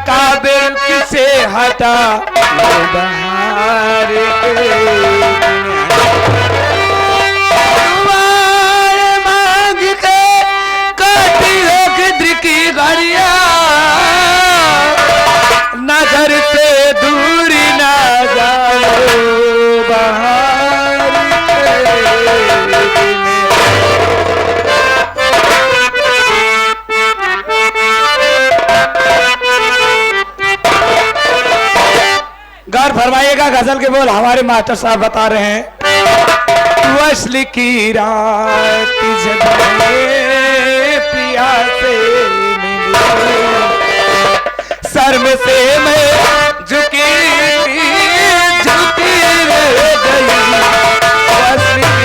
अकाबिर किसे हटा बहार मांग के काटी हो खिद्र की घड़िया नजर से दूरी ना जाओ बहार गौर फरमाइएगा। गजल के बोल हमारे मास्टर साहब बता रहे हैं। वसल की रात पिया से मिली शर्म से मैं झुकी झुकी रह गई। वसल की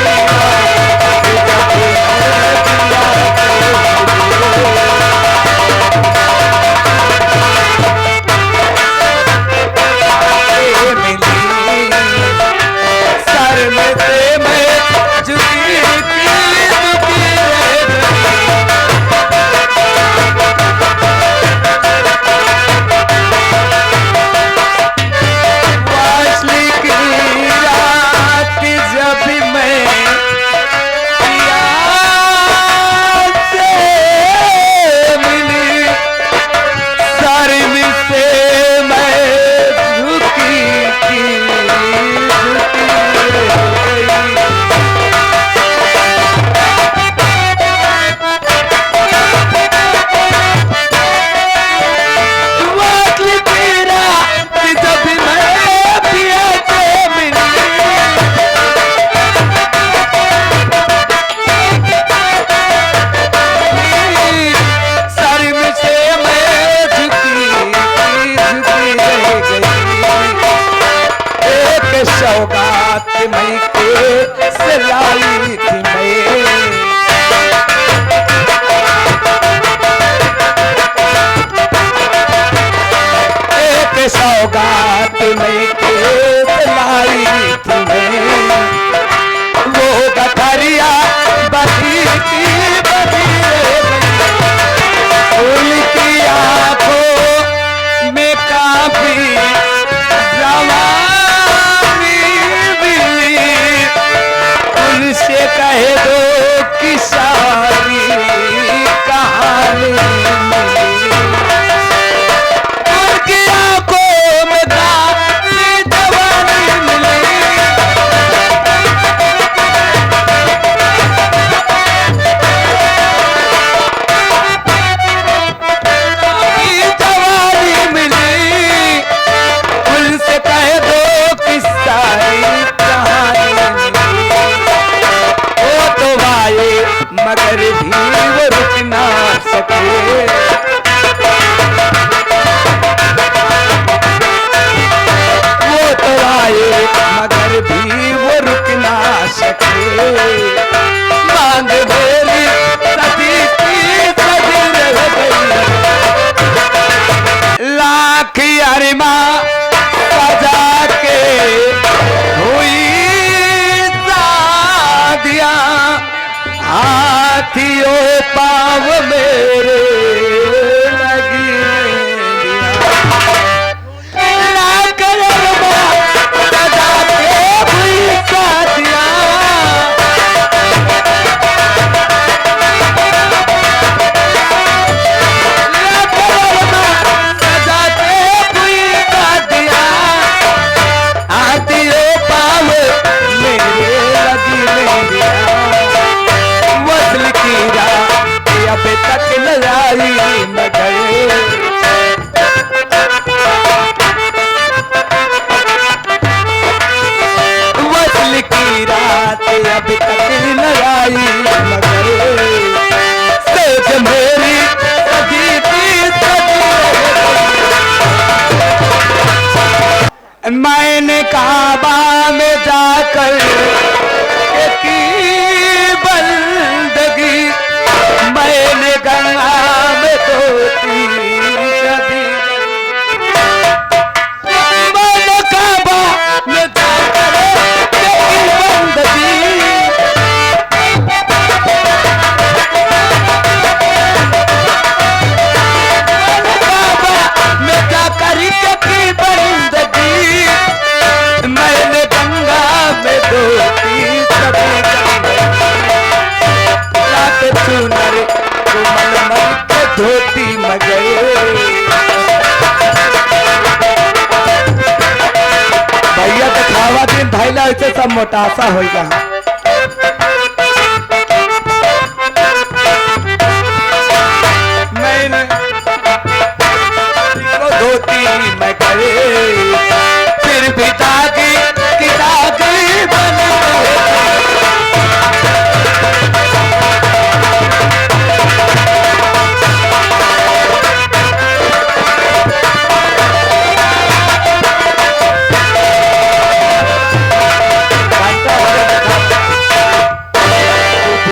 सौगात मई के सिलाई थी एक सौगात मई के सिलाई थी वो गठरिया बधी की बधी उनकी आंखों में काफी से कहे दो कि सारी कहानी उनकी आंखों में दादी जवानी मिली जवानी मिली उनसे कहे दो कि सारी कहानी मगर भी वो रुक ना सके वो तो आए मगर भी वो रुक ना सके मांग बोली सभी की सभी रह गई लाख अरिमा सजा के हुई शादियां हाथियों पाव मेरे लगी सजा के हुई शादियां सजा के हुई शादियां हाथियों पाव मेरे लगी वसल की रात अब तक न आई मगर वसल की रात अब तक न आई मगर सेज मेरी सजी की मैंने काबा में जाकर की बंदगी मैंने गंगा में धोती सदी मैंने काबा में जाकर की बंदगी मैंने काबा में से सब मोटासा होगा। मैंने धोती मैं करे फिर भी